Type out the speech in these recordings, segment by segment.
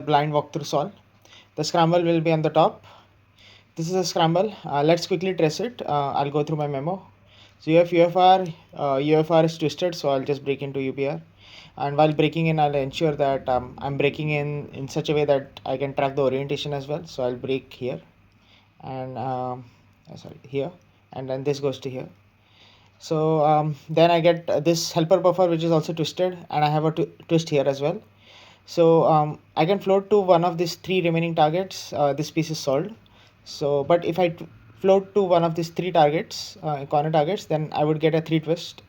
blind walkthrough solve. The scramble will be on the top. This is a scramble. Let's quickly trace it. I'll go through my memo. So you have UFR. UFR is twisted, so I'll just break into UPR. And while breaking in, I'll ensure that I'm breaking in such a way that I can track the orientation as well. So I'll break here and sorry, here, and then this goes to here. So then I get this helper buffer, which is also twisted, and I have a twist here as well. So I can float to one of these three remaining targets. This piece is solved. So but if I float to one of these three targets, corner targets, then I would get a 3 twist.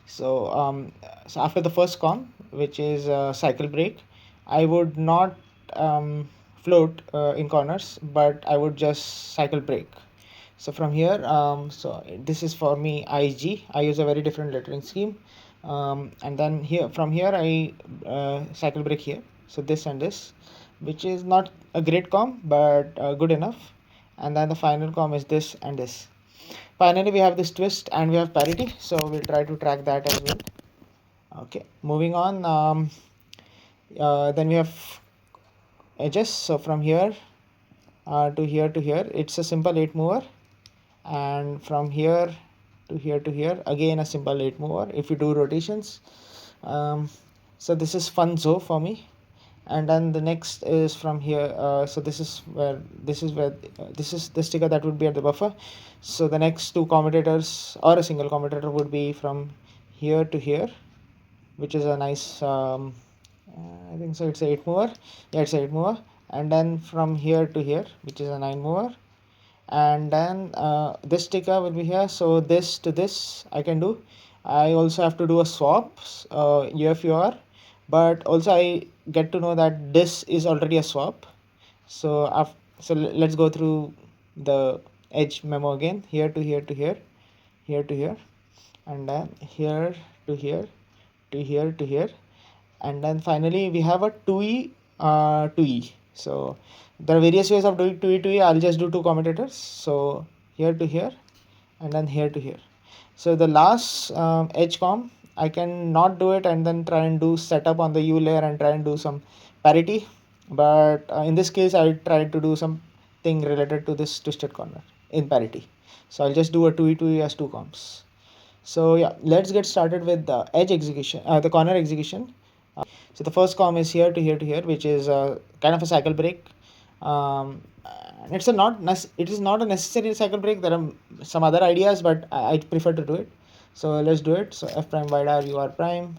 So after the first com, which is cycle break, I would not float in corners, but I would just cycle break. So from here, so this is for me IG. I use a very different lettering scheme. And then here, from here, I cycle break here. So this and this, which is not a great com, but good enough. And then the final com is this and this. Finally, we have this twist and we have parity. So we'll try to track that as well. Okay, moving on. Then we have edges. So from here to here to here, it's a simple 8 mover. And from here to here again a simple 8 mover if you do rotations. So this is funzo for me. And then the next is from here. So this is where this is the sticker that would be at the buffer. So the next two commutators or a single commutator would be from here to here, which is a nice I think so it's a 8 mover. Yeah, it's a 8 mover. And then from here to here, which is a 9 mover. And then this sticker will be here. So this to this I can do. I also have to do a swap UFUR, but also I get to know that this is already a swap. So let's go through the edge memo again. Here to here to here, here to here, and then here to here to here to here, and then finally we have a 2e 2e. So there are various ways of doing 2e 2e. I'll just do two commutators. So here to here and then here to here. So the last edge com, I can not do it and then try and do setup on the U layer and try and do some parity. But in this case, I tried to do something related to this twisted corner in parity. So I'll just do a 2e 2e as two comps. So yeah, let's get started with the edge execution, the corner execution. So the first com is here to here to here, which is kind of a cycle break. It is not a necessary cycle break. There are some other ideas, but I prefer to do it. So let's do it. So f prime wide r u r prime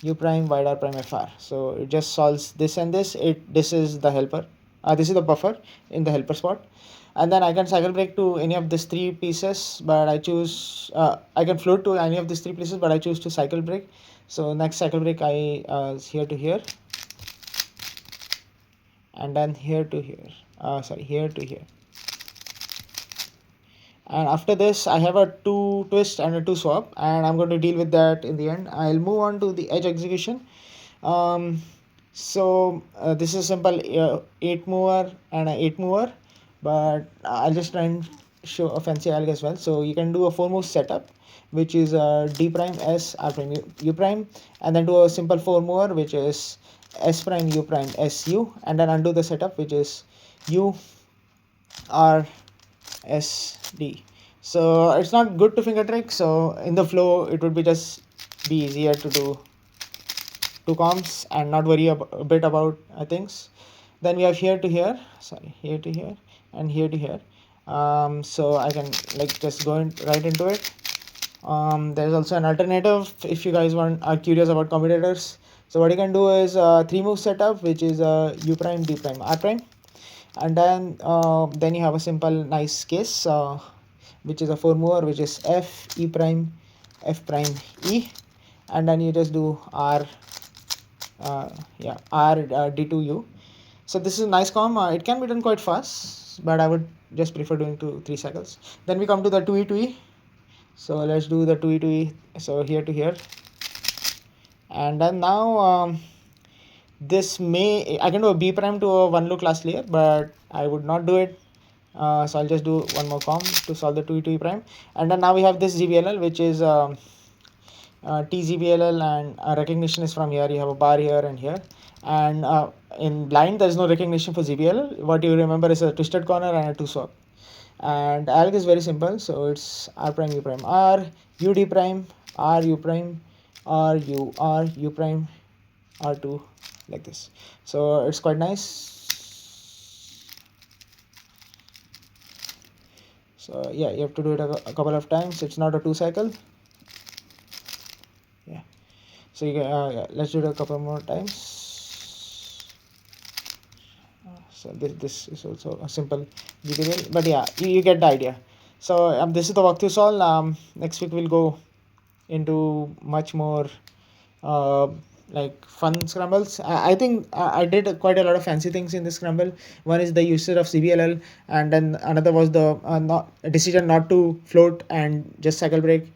u prime wide r prime fr. So it just solves this and this. This is the helper. This is the buffer in the helper spot. And then I can cycle break to any of these three pieces, but I choose I can float to any of these three pieces, but I choose to cycle break. So next cycle break I here to here, and then here to here. Here to here. And after this I have a 2 twist and a 2 swap, and I'm going to deal with that in the end. I'll move on to the edge execution. So this is simple 8 mover and a 8 mover, but I'll just try and show a fancy alg as well. So you can do a 4 move setup, which is d prime s r prime u prime, and then do a simple 4 mover, which is s prime u prime s u, and then undo the setup, which is u r s d. So it's not good to finger trick. So in the flow it would be just be easier to do two comps and not worry a bit about things. Then we have here to here, here to here and here to here. So I can like just go right into it. There's also an alternative if you guys are curious about commutators. So what you can do is 3 move setup, which is u prime d prime r prime, and then you have a simple nice case which is a 4 mover, which is f e prime f prime e, and then you just do r d2u. So this is a nice com. It can be done quite fast, but I would just prefer doing 2-3 cycles. Then we come to the 2e 2e. So let's do the 2e 2e. So here to here, and then now I can do a b prime to a 1 low class layer, but I would not do it. So I'll just do one more com to solve the 2e 2e prime, and then now we have this GBLL, which is TZBLL, and recognition is from here. You have a bar here and here, And in blind, there is no recognition for ZBL. What you remember is a twisted corner and a 2 swap. And alg is very simple, so it's r prime u prime r u d prime r u prime r u r u prime r2, like this. So it's quite nice. So yeah, you have to do it a couple of times. It's not a 2 cycle. Yeah. So you can, yeah, let's do it a couple more times. So this is also a simple tutorial, but yeah, you get the idea. So this is the walkthrough solve. Next week we'll go into much more uh, like fun scrambles. I think I did quite a lot of fancy things in this scramble. One is the usage of CBLL, and then another was the not decision not to float and just cycle break,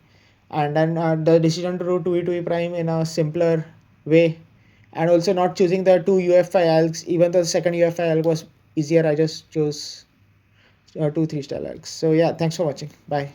and then the decision to do 2e prime in a simpler way, and also not choosing the two UFI algs, even though the second UFI alg was easier. I just chose 2 3 star algs. So yeah, thanks for watching. Bye.